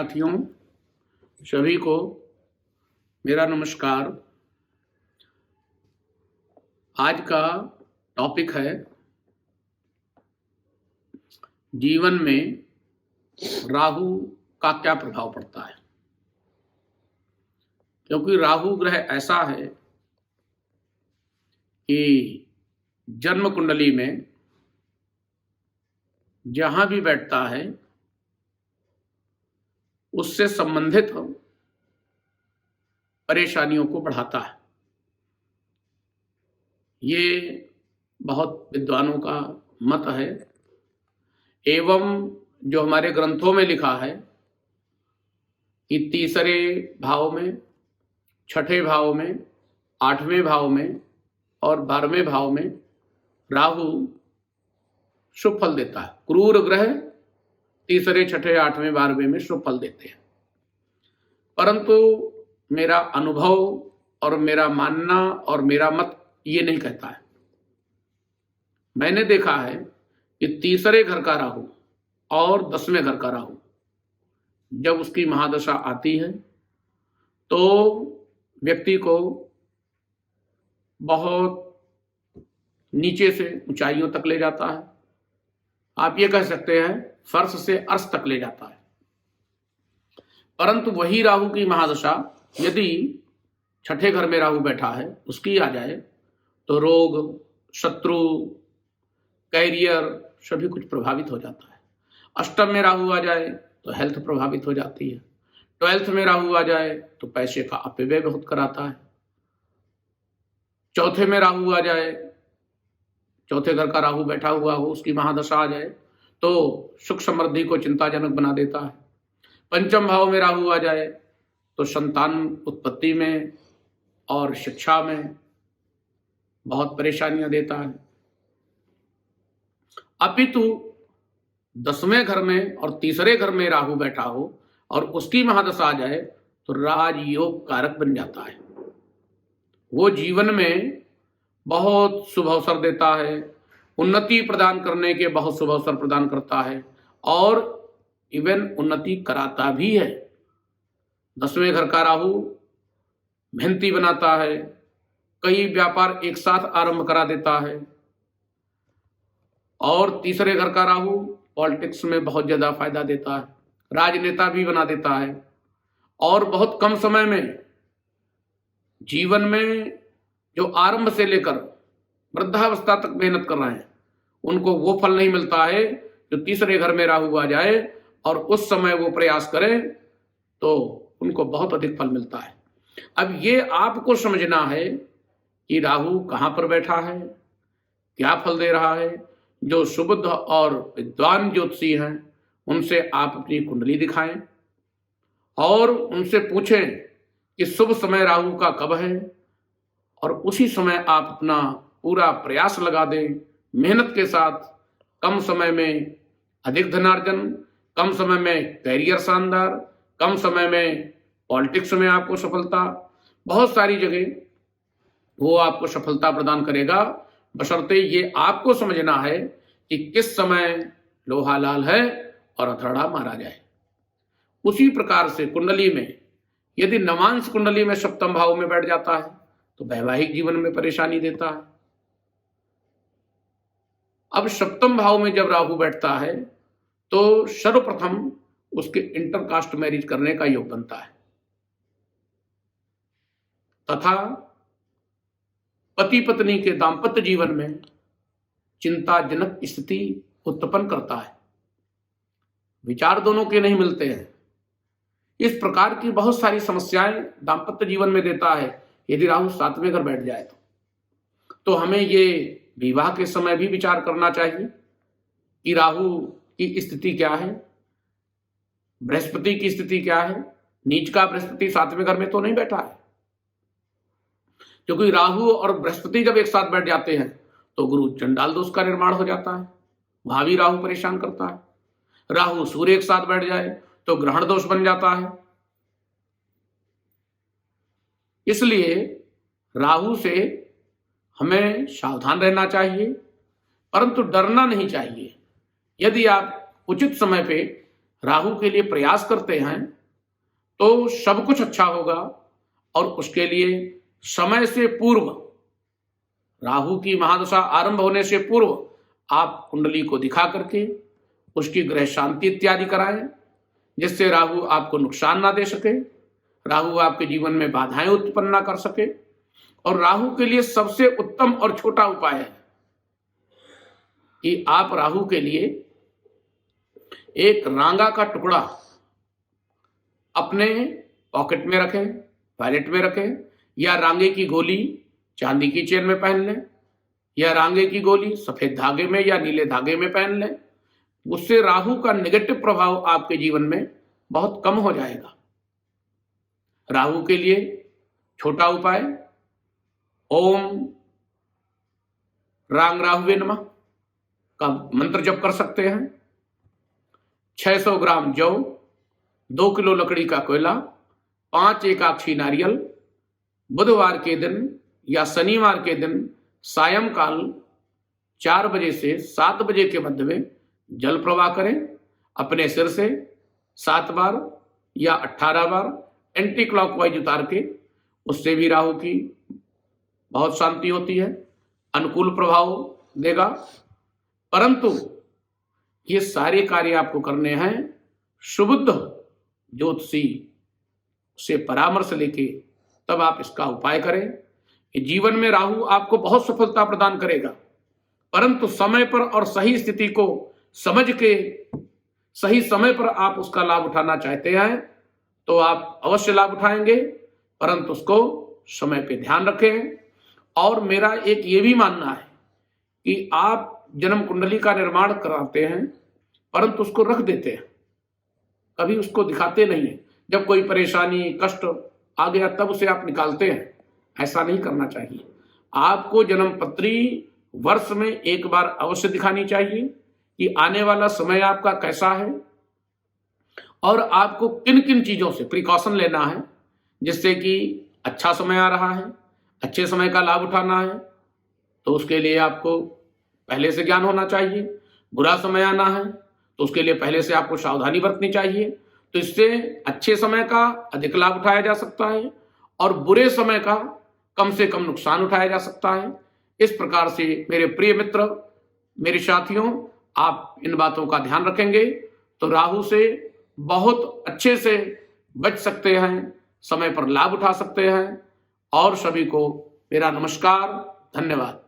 साथियों, सभी को मेरा नमस्कार। आज का टॉपिक है जीवन में राहु का क्या प्रभाव पड़ता है। क्योंकि राहु ग्रह ऐसा है कि जन्म कुंडली में जहां भी बैठता है उससे संबंधित परेशानियों को बढ़ाता है। ये बहुत विद्वानों का मत है एवं जो हमारे ग्रंथों में लिखा है कि तीसरे भाव में, छठे भाव में, आठवें भाव में और 12वें भाव में राहु शुभ फल देता है। क्रूर ग्रह तीसरे, छठे, 8वें, 12वें में शुभ फल देते हैं। परंतु मेरा अनुभव और मेरा मानना और मेरा मत ये नहीं कहता है। मैंने देखा है कि तीसरे घर का राहु और 10वें घर का राहु जब उसकी महादशा आती है तो व्यक्ति को बहुत नीचे से ऊंचाइयों तक ले जाता है। आप ये कह सकते हैं फर्श से अर्श तक ले जाता है। परंतु वही राहु की महादशा यदि छठे घर में राहु बैठा है उसकी आ जाए तो रोग, शत्रु, कैरियर सभी कुछ प्रभावित हो जाता है। अष्टम में राहु आ जाए तो हेल्थ प्रभावित हो जाती है। 12th में राहु आ जाए तो पैसे का अपव्यय बहुत कराता है। चौथे में राहु आ जाए, चौथे घर का राहु बैठा हुआ हो, उसकी महादशा आ जाए तो सुख समृद्धि को चिंताजनक बना देता है। पंचम भाव में राहु आ जाए तो संतान उत्पत्ति में और शिक्षा में बहुत परेशानियां देता है। अपितु 10वें घर में और तीसरे घर में राहु बैठा हो और उसकी महादशा आ जाए तो राजयोग कारक बन जाता है। वो जीवन में बहुत शुभ अवसर देता है, उन्नति प्रदान करने के बहुत शुभ अवसर प्रदान करता है और इवन उन्नति कराता भी है। 10वें घर का राहु मेहनती बनाता है, कई व्यापार एक साथ आरंभ करा देता है और तीसरे घर का राहु पॉलिटिक्स में बहुत ज्यादा फायदा देता है, राजनेता भी बना देता है और बहुत कम समय में जीवन में जो आरंभ से लेकर वृद्धावस्था तक मेहनत कर रहे हैं उनको वो फल नहीं मिलता है जो तीसरे घर में राहु आ जाए और उस समय वो प्रयास करें तो उनको बहुत अधिक फल मिलता है। अब ये आपको समझना है कि राहु कहाँ पर बैठा है, क्या फल दे रहा है। जो सुबुद्ध और विद्वान ज्योतिषी हैं उनसे आप अपनी कुंडली दिखाएं और उनसे पूछें कि शुभ समय राहु का कब है और उसी समय आप अपना पूरा प्रयास लगा दें, मेहनत के साथ। कम समय में अधिक धनार्जन, कम समय में कैरियर शानदार, कम समय में पॉलिटिक्स में आपको सफलता, बहुत सारी जगह वो आपको सफलता प्रदान करेगा। बशर्ते ये आपको समझना है कि किस समय लोहा लाल है और हथौड़ा मारा जाए। उसी प्रकार से कुंडली में यदि नवांश कुंडली में सप्तम भाव में बैठ जाता है तो वैवाहिक जीवन में परेशानी देता है। अब सप्तम भाव में जब राहु बैठता है तो सर्वप्रथम उसके इंटरकास्ट मैरिज करने का योग बनता है तथा पति पत्नी के दाम्पत्य जीवन में चिंताजनक स्थिति उत्पन्न करता है। विचार दोनों के नहीं मिलते हैं। इस प्रकार की बहुत सारी समस्याएं दाम्पत्य जीवन में देता है यदि राहु 7वें घर बैठ जाए तो हमें ये विवाह के समय भी विचार करना चाहिए कि राहु की स्थिति क्या है, बृहस्पति की स्थिति क्या है। नीच का बृहस्पति 7वें घर में तो नहीं बैठा है, क्योंकि राहु और बृहस्पति जब एक साथ बैठ जाते हैं तो गुरु चंडाल दोष का निर्माण हो जाता है, वहां भी राहु परेशान करता है। राहु सूर्य एक साथ बैठ जाए तो ग्रहण दोष बन जाता है। इसलिए राहु से हमें सावधान रहना चाहिए, परंतु डरना नहीं चाहिए। यदि आप उचित समय पे राहु के लिए प्रयास करते हैं तो सब कुछ अच्छा होगा। और उसके लिए समय से पूर्व, राहु की महादशा आरंभ होने से पूर्व आप कुंडली को दिखा करके उसकी ग्रह शांति इत्यादि कराएं, जिससे राहु आपको नुकसान ना दे सके, राहु आपके जीवन में बाधाएं उत्पन्न ना कर सके। और राहु के लिए सबसे उत्तम और छोटा उपाय है कि आप राहु के लिए एक रांगा का टुकड़ा अपने पॉकेट में रखें, वॉलेट में रखें, या रांगे की गोली चांदी की चेन में पहन लें, या रांगे की गोली सफेद धागे में या नीले धागे में पहन लें। उससे राहु का नेगेटिव प्रभाव आपके जीवन में बहुत कम हो जाएगा। राहु के लिए छोटा उपाय, ओम रांग राहुवे नमः का मंत्र जप कर सकते हैं। 600 ग्राम जौ, 2 किलो लकड़ी का कोयला, 5 एकाक्षी नारियल, बुधवार के दिन या शनिवार के दिन सायंकाल 4 बजे से 7 बजे के मध्य में जल प्रवाह करें। अपने सिर से 7 बार या 18 बार एंटी क्लॉकवाइज उतार के, उससे भी राहु की बहुत शांति होती है, अनुकूल प्रभाव देगा। परंतु ये सारे कार्य आपको करने हैं सुबुद्ध ज्योतिषी से परामर्श लेके, तब आप इसका उपाय करें। कि जीवन में राहु आपको बहुत सफलता प्रदान करेगा, परंतु समय पर और सही स्थिति को समझ के सही समय पर आप उसका लाभ उठाना चाहते हैं तो आप अवश्य लाभ उठाएंगे, परंतु उसको समय पे ध्यान रखें। और मेरा एक ये भी मानना है कि आप जन्म कुंडली का निर्माण कराते हैं परंतु उसको रख देते हैं, कभी उसको दिखाते नहीं है। जब कोई परेशानी कष्ट आ गया तब उसे आप निकालते हैं, ऐसा नहीं करना चाहिए। आपको जन्म पत्री वर्ष में एक बार अवश्य दिखानी चाहिए कि आने वाला समय आपका कैसा है और आपको किन किन चीजों से प्रिकॉशन लेना है, जिससे कि अच्छा समय आ रहा है, अच्छे समय का लाभ उठाना है तो उसके लिए आपको पहले से ज्ञान होना चाहिए। बुरा समय आना है तो उसके लिए पहले से आपको सावधानी बरतनी चाहिए, तो इससे अच्छे समय का अधिक लाभ उठाया जा सकता है और बुरे समय का कम से कम नुकसान उठाया जा सकता है। इस प्रकार से मेरे प्रिय मित्र, मेरे साथियों, आप इन बातों का ध्यान रखेंगे तो राहु से बहुत अच्छे से बच सकते हैं, समय पर लाभ उठा सकते हैं। और सभी को मेरा नमस्कार, धन्यवाद।